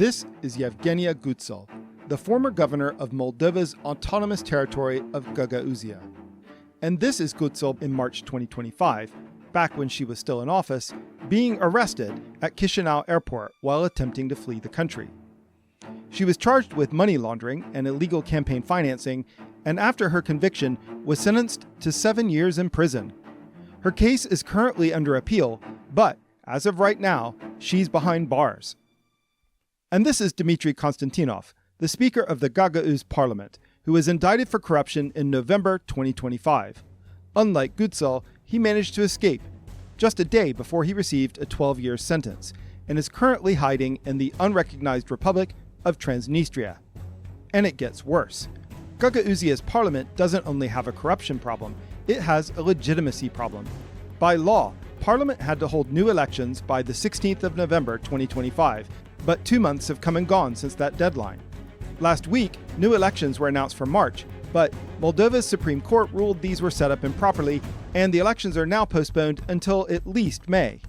This is Evghenia Gutul, the former governor of Moldova's autonomous territory of Gagauzia. And this is Gutul in March 2025, back when she was still in office, being arrested at Chisinau airport while attempting to flee the country. She was charged with money laundering and illegal campaign financing, and after her conviction was sentenced to 7 years in prison. Her case is currently under appeal, but as of right now, she's behind bars. And this is Dmitry Konstantinov, the Speaker of the Gagauz Parliament, who was indicted for corruption in November 2025. Unlike Gutul, he managed to escape just a day before he received a 12-year sentence, and is currently hiding in the unrecognized Republic of Transnistria. And it gets worse. Gagauzia's parliament doesn't only have a corruption problem, it has a legitimacy problem. By law, Parliament had to hold new elections by the 16th of November 2025, but 2 months have come and gone since that deadline. Last week, new elections were announced for March, but Moldova's Supreme Court ruled these were set up improperly, and the elections are now postponed until at least May.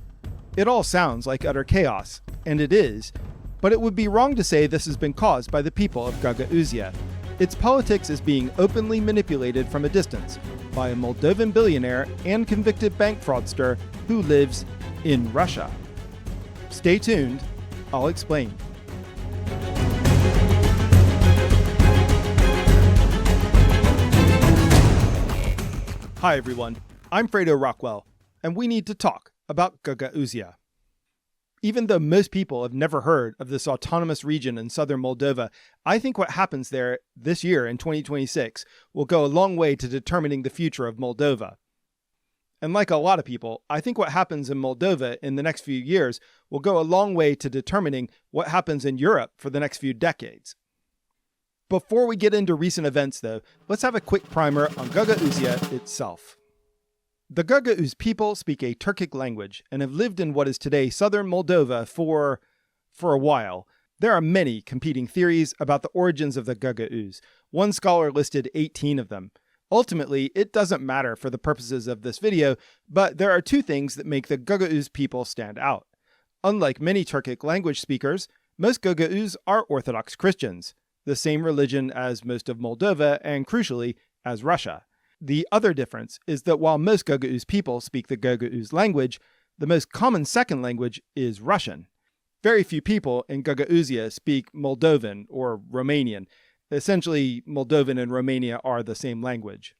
It all sounds like utter chaos, and it is, but it would be wrong to say this has been caused by the people of Gagauzia. Its politics is being openly manipulated from a distance by a Moldovan billionaire and convicted bank fraudster who lives in Russia. Stay tuned, I'll explain. Hi everyone, I'm Fredo Rockwell, and we need to talk about Gagauzia. Even though most people have never heard of this autonomous region in southern Moldova, I think what happens there this year in 2026 will go a long way to determining the future of Moldova. And like a lot of people, I think what happens in Moldova in the next few years will go a long way to determining what happens in Europe for the next few decades. Before we get into recent events though, let's have a quick primer on Gagauzia itself. The Gagauz people speak a Turkic language and have lived in what is today southern Moldova for a while. There are many competing theories about the origins of the Gagauz. One scholar listed 18 of them. Ultimately, it doesn't matter for the purposes of this video, but there are two things that make the Gagauz people stand out. Unlike many Turkic language speakers, most Gagauz are Orthodox Christians, the same religion as most of Moldova and, crucially, as Russia. The other difference is that while most Gagauz people speak the Gagauz language, the most common second language is Russian. Very few people in Gagauzia speak Moldovan or Romanian. Essentially, Moldovan and Romania are the same language.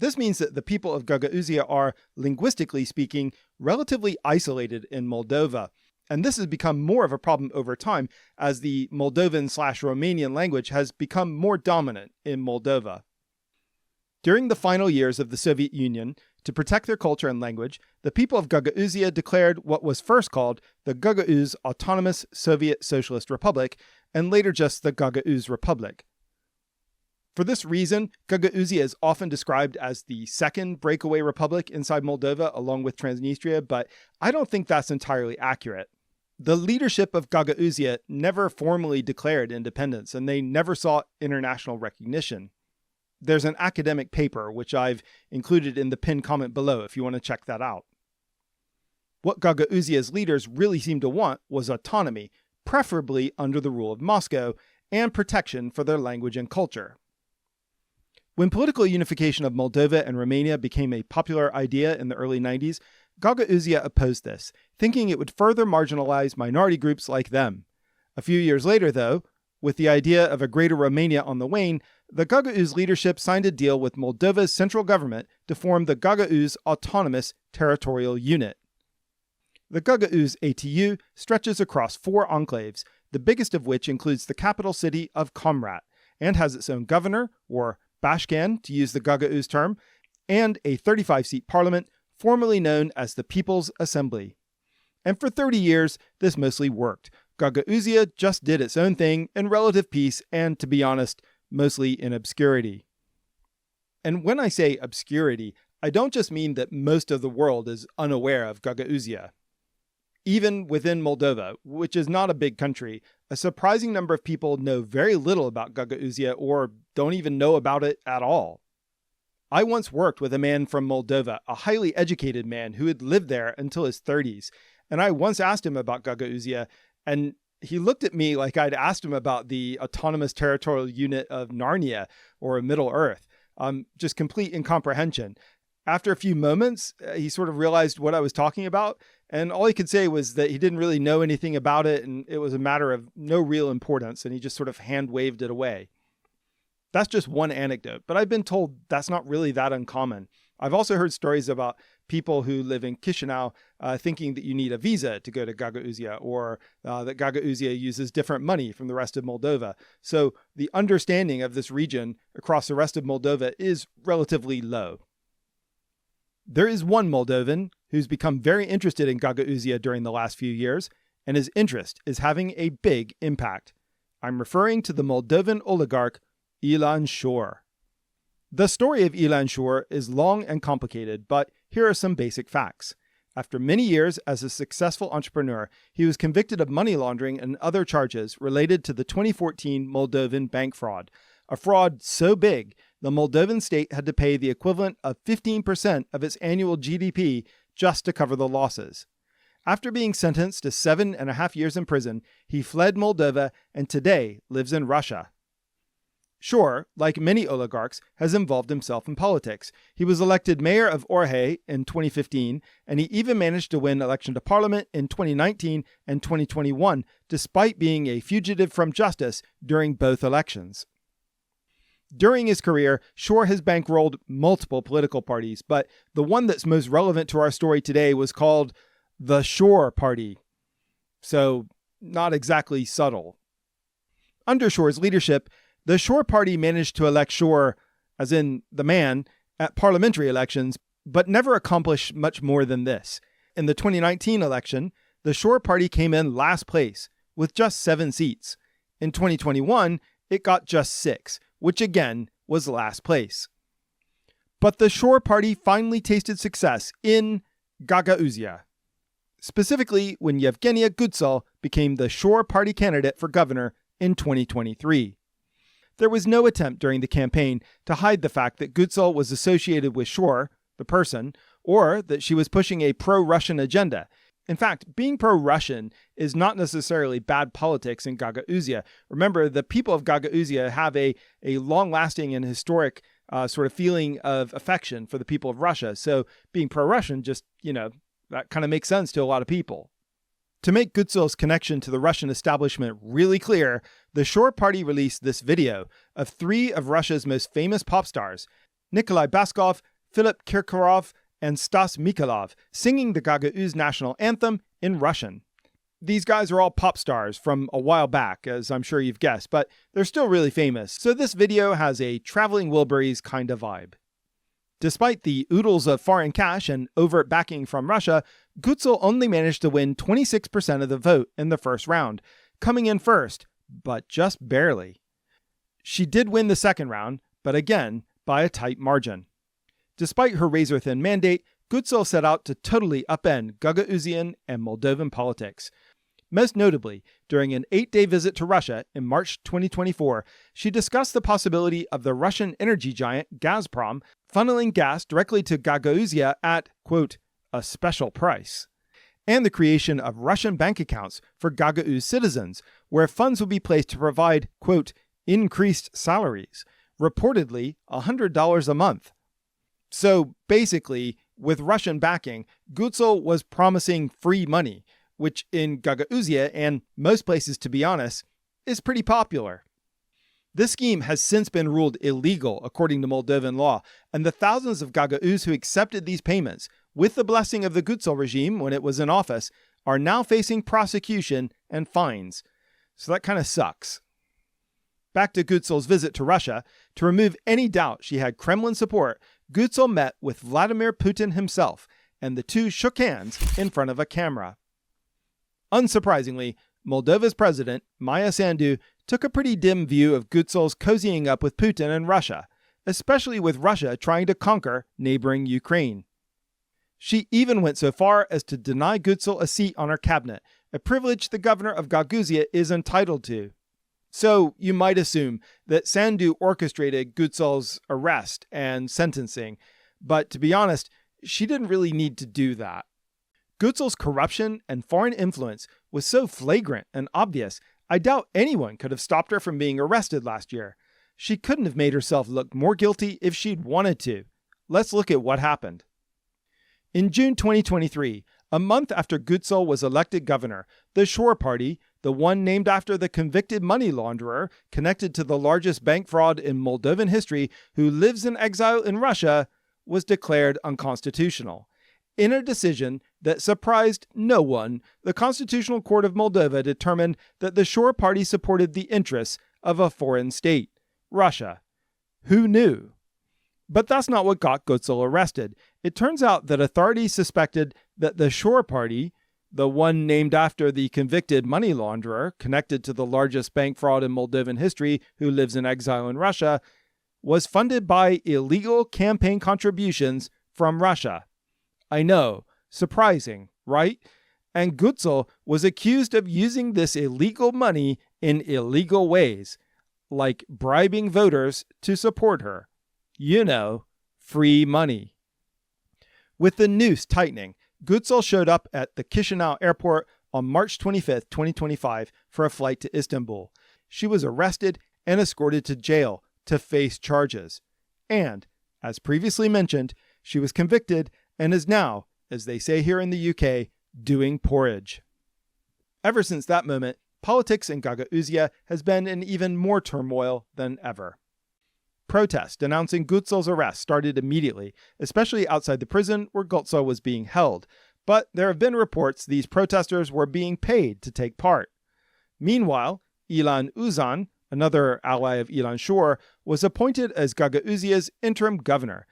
This means that the people of Gagauzia are, linguistically speaking, relatively isolated in Moldova, and this has become more of a problem over time as the Moldovan/Romanian language has become more dominant in Moldova. During the final years of the Soviet Union, to protect their culture and language, the people of Gagauzia declared what was first called the Gagauz Autonomous Soviet Socialist Republic, and later just the Gagauz Republic. For this reason, Gagauzia is often described as the second breakaway republic inside Moldova along with Transnistria, but I don't think that's entirely accurate. The leadership of Gagauzia never formally declared independence, and they never sought international recognition. There's an academic paper, which I've included in the pinned comment below if you want to check that out. What Gagauzia's leaders really seemed to want was autonomy, preferably under the rule of Moscow, and protection for their language and culture. When political unification of Moldova and Romania became a popular idea in the early 90s, Gagauzia opposed this, thinking it would further marginalize minority groups like them. A few years later, though, with the idea of a greater Romania on the wane, the Gagauz leadership signed a deal with Moldova's central government to form the Gagauz Autonomous Territorial Unit. The Gagauz ATU stretches across 4 enclaves, the biggest of which includes the capital city of Comrat, and has its own governor, or Bashkan to use the Gagauz term, and a 35-seat parliament, formerly known as the People's Assembly. And for 30 years, this mostly worked. Gagauzia just did its own thing in relative peace and, to be honest, mostly in obscurity. And when I say obscurity, I don't just mean that most of the world is unaware of Gagauzia. Even within Moldova, which is not a big country, a surprising number of people know very little about Gagauzia or don't even know about it at all. I once worked with a man from Moldova, a highly educated man who had lived there until his 30s, and I once asked him about Gagauzia, and he looked at me like I'd asked him about the autonomous territorial unit of Narnia or Middle-earth. Just complete incomprehension. After a few moments, he sort of realized what I was talking about, and all he could say was that he didn't really know anything about it, and it was a matter of no real importance, and he just sort of hand-waved it away. That's just one anecdote, but I've been told that's not really that uncommon. I've also heard stories about people who live in Chisinau thinking that you need a visa to go to Gagauzia, or that Gagauzia uses different money from the rest of Moldova. So the understanding of this region across the rest of Moldova is relatively low. There is one Moldovan who's become very interested in Gagauzia during the last few years, and his interest is having a big impact. I'm referring to the Moldovan oligarch Ilan Șor. The story of Ilan Șor is long and complicated, but here are some basic facts. After many years as a successful entrepreneur, he was convicted of money laundering and other charges related to the 2014 Moldovan bank fraud, a fraud so big the Moldovan state had to pay the equivalent of 15% of its annual GDP just to cover the losses. After being sentenced to 7.5 years in prison, he fled Moldova and today lives in Russia. Șor, like many oligarchs, has involved himself in politics. He was elected mayor of Orhei in 2015, and he even managed to win election to parliament in 2019 and 2021, despite being a fugitive from justice during both elections. During his career, Șor has bankrolled multiple political parties, but the one that's most relevant to our story today was called the Șor Party. So, not exactly subtle. Under Șor's leadership, the Șor Party managed to elect Șor, as in the man, at parliamentary elections, but never accomplished much more than this. In the 2019 election, the Șor Party came in last place, with just 7 seats. In 2021, it got just 6, which again was last place. But the Șor Party finally tasted success in Gagauzia. Specifically, when Evghenia Guțul became the Șor Party candidate for governor in 2023. There was no attempt during the campaign to hide the fact that Guțul was associated with Șor, the person, or that she was pushing a pro-Russian agenda. In fact, being pro-Russian is not necessarily bad politics in Gagauzia. Remember, the people of Gagauzia have a long-lasting and historic sort of feeling of affection for the people of Russia. So being pro-Russian just, that kind of makes sense to a lot of people. To make Guțul's connection to the Russian establishment really clear, the Șor Party released this video of 3 of Russia's most famous pop stars, Nikolai Baskov, Philip Kirkorov, and Stas Mikhailov, singing the Gagauz national anthem in Russian. These guys are all pop stars from a while back, as I'm sure you've guessed, but they're still really famous, so this video has a Traveling Wilburys kind of vibe. Despite the oodles of foreign cash and overt backing from Russia, Guțul only managed to win 26% of the vote in the first round, coming in first, but just barely. She did win the second round, but again, by a tight margin. Despite her razor-thin mandate, Guțul set out to totally upend Gagauzian and Moldovan politics. Most notably, during an 8-day visit to Russia in March 2024, she discussed the possibility of the Russian energy giant Gazprom funneling gas directly to Gagauzia at, quote, a special price, and the creation of Russian bank accounts for Gagauz citizens, where funds would be placed to provide, quote, increased salaries, reportedly $100 a month. So basically, with Russian backing, Guțul was promising free money, which in Gagauzia, and most places to be honest, is pretty popular. This scheme has since been ruled illegal according to Moldovan law, and the thousands of Gagauz who accepted these payments, with the blessing of the Guțul regime when it was in office, are now facing prosecution and fines. So that kind of sucks. Back to Guțul's visit to Russia, to remove any doubt she had Kremlin support, Guțul met with Vladimir Putin himself, and the two shook hands in front of a camera. Unsurprisingly, Moldova's president, Maya Sandu, took a pretty dim view of Guțul's cozying up with Putin and Russia, especially with Russia trying to conquer neighboring Ukraine. She even went so far as to deny Guțul a seat on her cabinet, a privilege the governor of Gagauzia is entitled to. So you might assume that Sandu orchestrated Guțul's arrest and sentencing, but to be honest, she didn't really need to do that. Guțul's corruption and foreign influence was so flagrant and obvious, I doubt anyone could have stopped her from being arrested last year. She couldn't have made herself look more guilty if she'd wanted to. Let's look at what happened. In June 2023, a month after Gutul was elected governor, the Șor party, the one named after the convicted money launderer connected to the largest bank fraud in Moldovan history who lives in exile in Russia, was declared unconstitutional. In a decision that surprised no one, the Constitutional Court of Moldova determined that the Șor party supported the interests of a foreign state, Russia. Who knew? But that's not what got Gutul arrested. It turns out that authorities suspected that the Șor party, the one named after the convicted money launderer connected to the largest bank fraud in Moldovan history who lives in exile in Russia, was funded by illegal campaign contributions from Russia. I know, surprising, right? And Gutul was accused of using this illegal money in illegal ways, like bribing voters to support her. You know, free money. With the noose tightening, Gutul showed up at the Chisinau airport on March 25, 2025 for a flight to Istanbul. She was arrested and escorted to jail to face charges. And, as previously mentioned, she was convicted and is now, as they say here in the UK, doing porridge. Ever since that moment, politics in Gagauzia has been in even more turmoil than ever. Protests denouncing Gutul's arrest started immediately, especially outside the prison where Gutul was being held, but there have been reports these protesters were being paid to take part. Meanwhile, Ilan Uzan, another ally of Ilan Șor, was appointed as Gagauzia's interim governor.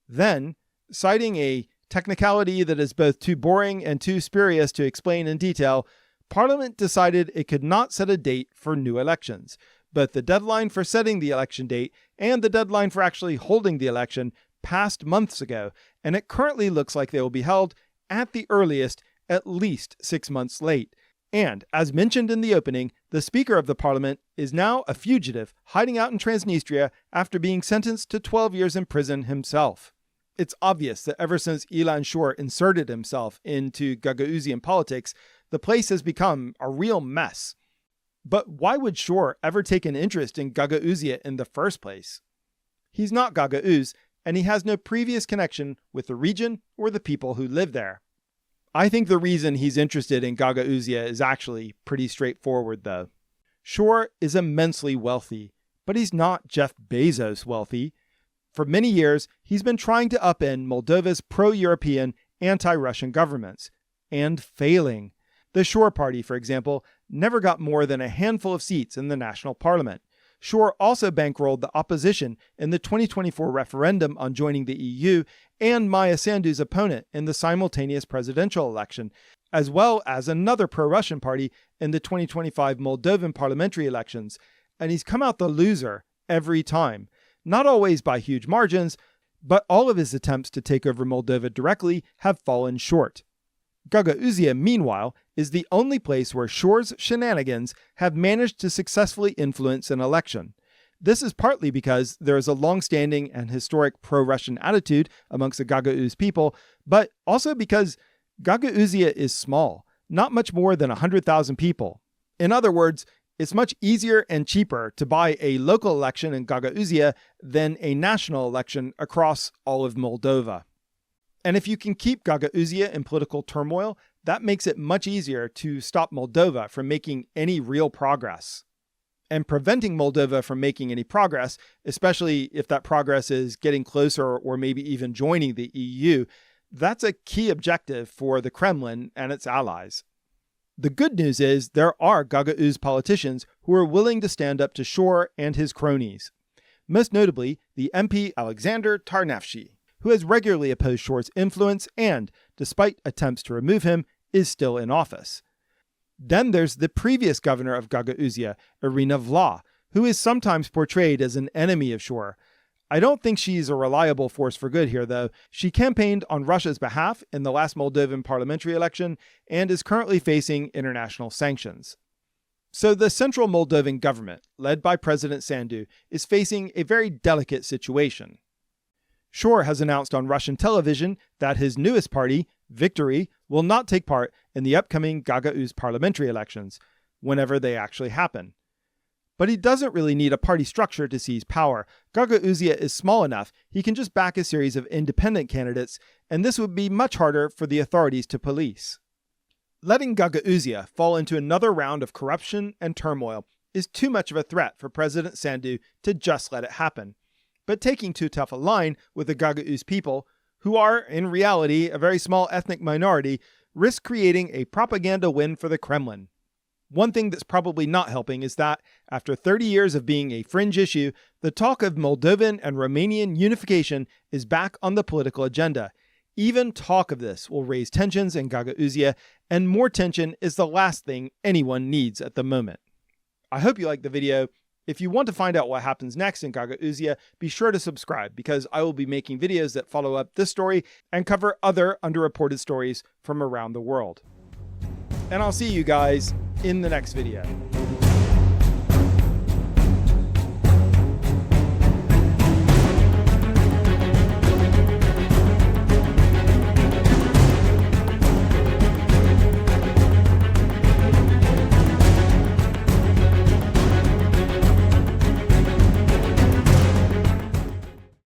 Then, citing a technicality that is both too boring and too spurious to explain in detail, Parliament decided it could not set a date for new elections. But the deadline for setting the election date and the deadline for actually holding the election passed months ago, and it currently looks like they will be held, at the earliest, at least 6 months late. And, as mentioned in the opening, the Speaker of the Parliament is now a fugitive hiding out in Transnistria after being sentenced to 12 years in prison himself. It's obvious that ever since Ilan Șor inserted himself into Gagauzian politics, the place has become a real mess. But why would Șor ever take an interest in Gagauzia in the first place? He's not Gagauz, and he has no previous connection with the region or the people who live there. I think the reason he's interested in Gagauzia is actually pretty straightforward, though. Șor is immensely wealthy, but he's not Jeff Bezos wealthy. For many years, he's been trying to upend Moldova's pro-European, anti-Russian governments, and failing. The Șor party, for example, never got more than a handful of seats in the national parliament. Șor also bankrolled the opposition in the 2024 referendum on joining the EU and Maya Sandu's opponent in the simultaneous presidential election, as well as another pro-Russian party in the 2025 Moldovan parliamentary elections, and he's come out the loser every time. Not always by huge margins, but all of his attempts to take over Moldova directly have fallen short. Gagauzia, meanwhile, is the only place where Șor's shenanigans have managed to successfully influence an election. This is partly because there is a long-standing and historic pro-Russian attitude amongst the Gagauz people, but also because Gagauzia is small, not much more than 100,000 people. In other words, it's much easier and cheaper to buy a local election in Gagauzia than a national election across all of Moldova. And if you can keep Gagauzia in political turmoil, that makes it much easier to stop Moldova from making any real progress. And preventing Moldova from making any progress, especially if that progress is getting closer or maybe even joining the EU, that's a key objective for the Kremlin and its allies. The good news is there are Gagauz politicians who are willing to stand up to Șor and his cronies. Most notably, the MP Alexander Tarnavski, who has regularly opposed Șor's influence and, despite attempts to remove him, is still in office. Then there's the previous governor of Gagauzia, Irina Vla, who is sometimes portrayed as an enemy of Șor. I don't think she's a reliable force for good here, though. She campaigned on Russia's behalf in the last Moldovan parliamentary election and is currently facing international sanctions. So the central Moldovan government, led by President Sandu, is facing a very delicate situation. Șor has announced on Russian television that his newest party, Victory, will not take part in the upcoming Gagauz parliamentary elections, whenever they actually happen. But he doesn't really need a party structure to seize power. Gagauzia is small enough, he can just back a series of independent candidates, and this would be much harder for the authorities to police. Letting Gagauzia fall into another round of corruption and turmoil is too much of a threat for President Sandu to just let it happen. But taking too tough a line with the Gagauz people, who are, in reality, a very small ethnic minority, risks creating a propaganda win for the Kremlin. One thing that's probably not helping is that, after 30 years of being a fringe issue, the talk of Moldovan and Romanian unification is back on the political agenda. Even talk of this will raise tensions in Gagauzia, and more tension is the last thing anyone needs at the moment. I hope you liked the video. If you want to find out what happens next in Gagauzia, be sure to subscribe, because I will be making videos that follow up this story and cover other underreported stories from around the world. And I'll see you guys in the next video.